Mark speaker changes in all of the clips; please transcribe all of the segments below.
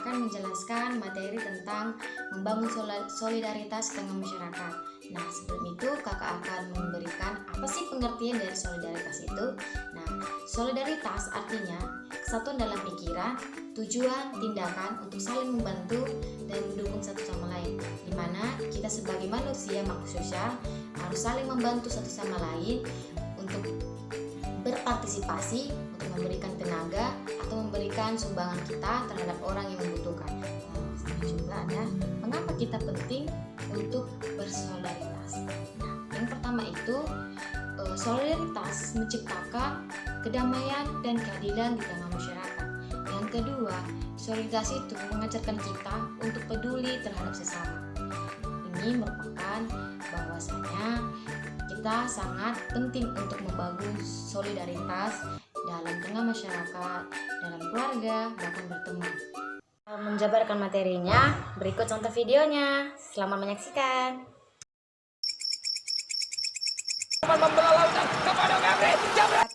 Speaker 1: akan menjelaskan materi tentang membangun solidaritas di tengah masyarakat. Nah, sebelum itu kakak akan memberikan apa sih pengertian dari solidaritas itu. Nah, solidaritas artinya kesatuan dalam pikiran, tujuan, tindakan untuk saling membantu dan mendukung satu sama lain, di mana kita sebagai manusia makhluk sosial harus saling membantu satu sama lain untuk berpartisipasi, untuk memberikan tenaga atau memberikan sumbangan kita terhadap orang yang membutuhkan. Nah, juga ada mengapa kita penting untuk bersolidaritas. Nah, yang pertama itu solidaritas menciptakan kedamaian dan keadilan di tengah masyarakat. Yang kedua, solidaritas itu mengajarkan kita untuk peduli terhadap sesama. Ini merupakan bahwasanya kita sangat penting untuk membangun solidaritas dalam tengah masyarakat, dalam keluarga, bahkan berteman. Menjabarkan materinya, berikut contoh videonya. Selamat menyaksikan.
Speaker 2: Selamat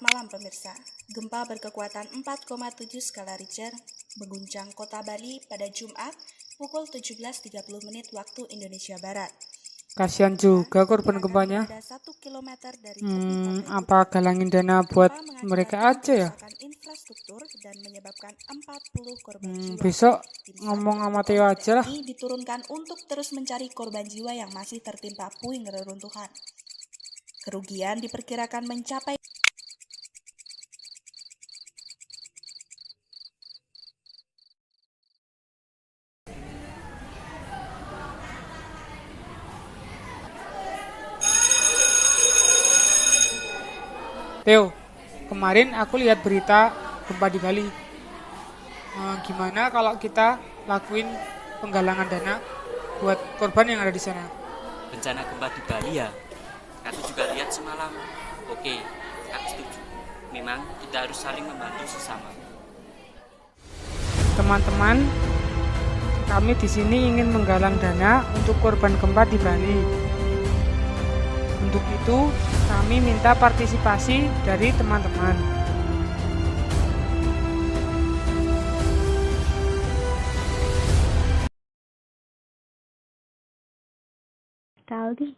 Speaker 2: malam pemirsa. Gempa berkekuatan 4,7 skala Richter mengguncang kota Bali pada Jumat pukul 17.30 waktu Indonesia Barat.
Speaker 3: Kasihan juga korban gempanya. Apa galangin dana buat mereka aja ya?
Speaker 2: Infrastruktur dan menyebabkan 40 korban jiwa.
Speaker 3: Besok ngomong sama Theo aja lah.
Speaker 2: Ini diturunkan untuk terus mencari korban jiwa yang masih tertimpa puing reruntuhan. Kerugian diperkirakan mencapai
Speaker 3: Theo, kemarin aku lihat berita gempa di Bali. Gimana kalau kita lakuin penggalangan dana buat korban yang ada di sana?
Speaker 4: Bencana gempa di Bali ya? Aku juga lihat semalam. Oke, aku setuju. Memang kita harus saling membantu sesama.
Speaker 3: Teman-teman, kami di sini ingin menggalang dana untuk korban gempa di Bali. Untuk itu, kami minta partisipasi dari teman-teman.
Speaker 5: Kak Aldi,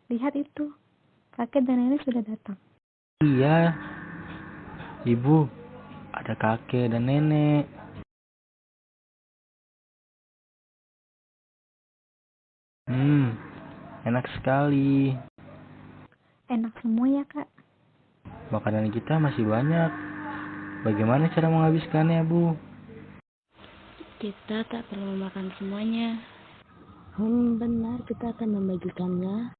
Speaker 5: lihat itu. Kakek dan nenek sudah datang.
Speaker 6: Iya, Ibu, ada kakek dan nenek. Enak sekali.
Speaker 5: Enak semua ya, Kak.
Speaker 6: Makanan kita masih banyak. Bagaimana cara menghabiskannya, Bu?
Speaker 7: Kita tak perlu memakan semuanya.
Speaker 5: Benar, kita akan membagikannya.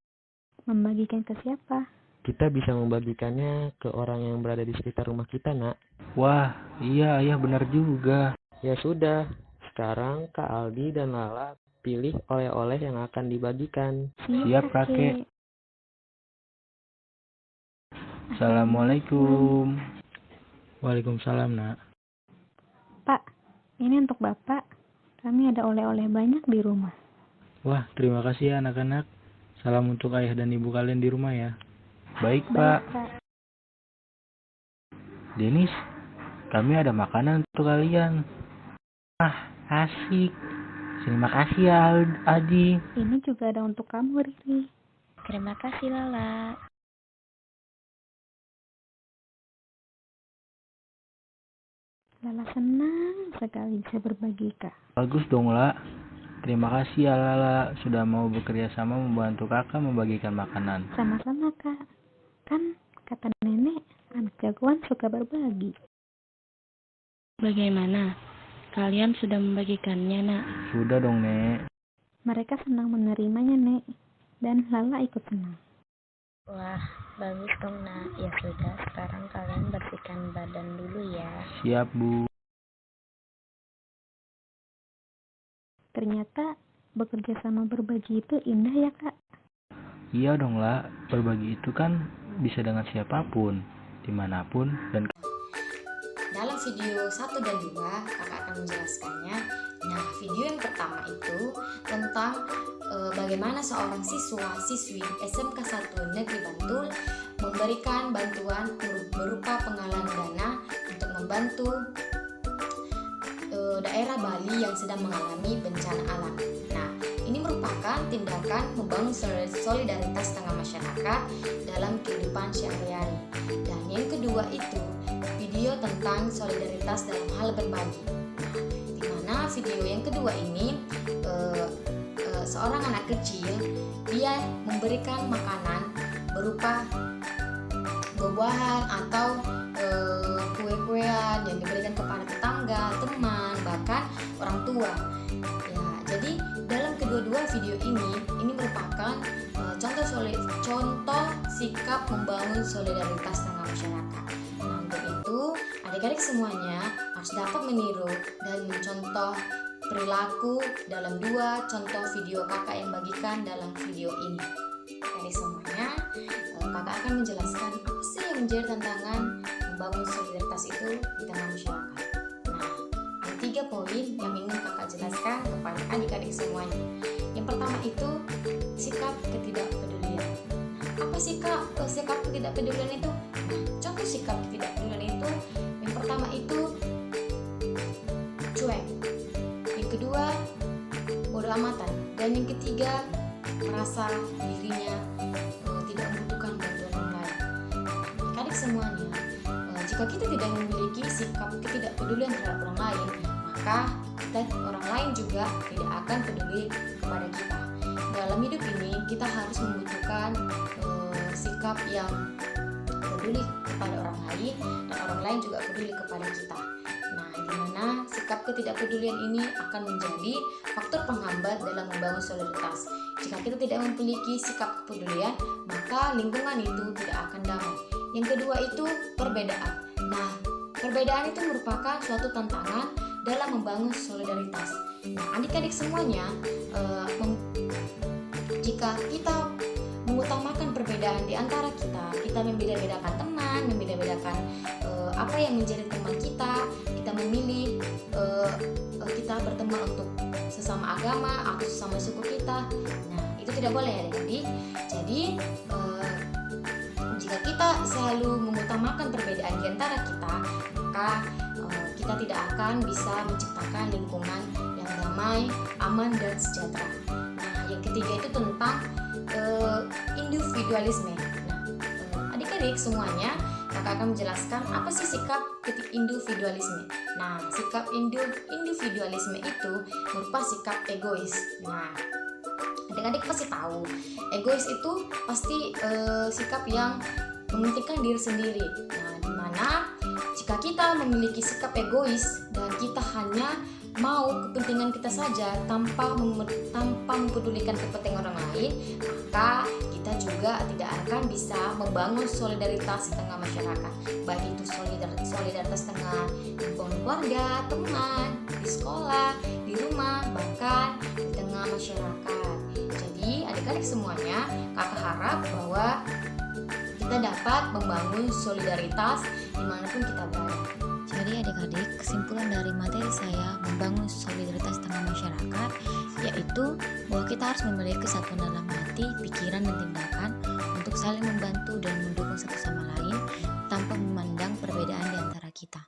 Speaker 5: Membagikan ke siapa?
Speaker 8: Kita bisa membagikannya ke orang yang berada di sekitar rumah kita, Nak.
Speaker 6: Wah, iya, ayah benar juga.
Speaker 8: Ya sudah, sekarang Kak Aldi dan Lala pilih oleh-oleh yang akan dibagikan.
Speaker 6: Siap, kakek. Assalamualaikum. Waalaikumsalam, Nak.
Speaker 5: Pak, ini untuk Bapak. Kami ada oleh-oleh banyak di rumah.
Speaker 6: Wah, terima kasih ya anak-anak. Salam untuk ayah dan ibu kalian di rumah ya. Baik, Pak. Denis, kami ada makanan untuk kalian. Asik. Terima kasih ya, Adi.
Speaker 5: Ini juga ada untuk kamu, Riri.
Speaker 7: Terima kasih, Lala.
Speaker 5: Lala senang sekali bisa berbagi, Kak.
Speaker 6: Bagus dong, La. Terima kasih ya, Lala, sudah mau bekerja sama membantu kakak membagikan makanan.
Speaker 5: Sama-sama, Kak. Kan kata nenek, anak jagoan suka berbagi.
Speaker 7: Bagaimana? Kalian sudah membagikannya, Nak?
Speaker 6: Sudah dong, Nek.
Speaker 5: Mereka senang menerimanya, Nek. Dan Lala ikut senang.
Speaker 7: Wah, bagus dong, Nak. Ya sudah, sekarang kalian bersihkan badan dulu ya.
Speaker 6: Siap, Bu.
Speaker 5: Ternyata bekerja sama berbagi itu indah ya, Kak.
Speaker 6: Iya dong, La. Berbagi itu kan bisa dengan siapapun, dimanapun, dan
Speaker 1: Dalam video 1 dan 2, kakak akan menjelaskannya. Nah, video yang pertama itu tentang bagaimana seorang siswa-siswi SMK 1 Negeri Bantul memberikan bantuan berupa penggalangan dana untuk membantu daerah Bali yang sedang mengalami bencana alam. Nah, ini merupakan tindakan membangun solidaritas tengah masyarakat dalam kehidupan sehari-hari. Dan yang kedua itu video tentang solidaritas dalam hal berbagi. Di mana video yang kedua ini seorang anak kecil dia memberikan makanan berupa buah-buahan atau kue-kuean yang diberikan kepada tetangga, teman, bahkan orang tua. Ya, jadi dalam kedua-dua video ini merupakan contoh sikap membangun solidaritas tengah masyarakat. Nah, untuk itu adik-adik semuanya harus dapat meniru dan mencontoh perilaku dalam dua contoh video kakak yang bagikan dalam video ini. Adik semuanya, kakak akan menjelaskan apa sih yang menjadi tantangan membangun solidaritas itu di tengah masyarakat. Nah, ada 3 poin yang ingin kakak jelaskan kepada adik-adik semuanya. Yang pertama itu sikap ketidakpedulian. Apa sikap ketidakpedulian itu? Nah, contoh sikap ketidakpedulian itu yang pertama itu cuek, yang kedua bodoh amatan, dan yang ketiga merasa dirinya tidak membutuhkan bantuan orang lain. Adik semuanya, jika kita tidak memiliki sikap ketidakpedulian terhadap orang lain, maka orang lain juga tidak akan peduli kepada kita. Dalam hidup ini kita harus membutuhkan sikap yang peduli kepada orang lain dan orang lain juga peduli kepada kita. Nah, di mana sikap ketidakpedulian ini akan menjadi faktor penghambat dalam membangun solidaritas. Jika kita tidak memiliki sikap kepedulian, maka lingkungan itu tidak akan damai. Yang kedua itu perbedaan. Nah, perbedaan itu merupakan suatu tantangan dalam membangun solidaritas. Nah, adik-adik semuanya, jika kita mengutamakan perbedaan di antara kita membeda-bedakan teman, membeda-bedakan apa yang menjadi teman kita memilih kita berteman untuk sesama agama atau sesama suku kita. Nah, itu tidak boleh ya adik-adik. Jadi jika kita selalu mengutamakan perbedaan di antara kita, maka kita tidak akan bisa menciptakan lingkungan yang damai, aman, dan sejahtera. Nah, yang ketiga itu tentang individualisme. Nah, adik-adik semuanya, kakak akan menjelaskan apa sih sikap individualisme. Nah, sikap individualisme itu merupakan sikap egois. Nah, adik-adik pasti tahu, egois itu pasti sikap yang mementingkan diri sendiri. Nah, dimana jika kita memiliki sikap egois dan kita hanya mau kepentingan kita saja tanpa mempedulikan kepentingan orang lain, maka kita juga tidak akan bisa membangun solidaritas di tengah masyarakat, baik itu solidaritas tengah lingkungan keluarga, teman, di sekolah, di rumah, bahkan di tengah masyarakat. Jadi adik-adik semuanya, kakak harap bahwa kita dapat membangun solidaritas dimanapun kita berada.
Speaker 9: Jadi adik-adik, kesimpulan dari materi saya membangun solidaritas tengah masyarakat yaitu bahwa kita harus memiliki kesatuan dalam hati, pikiran, dan tindakan untuk saling membantu dan mendukung satu sama lain tanpa memandang perbedaan di antara kita.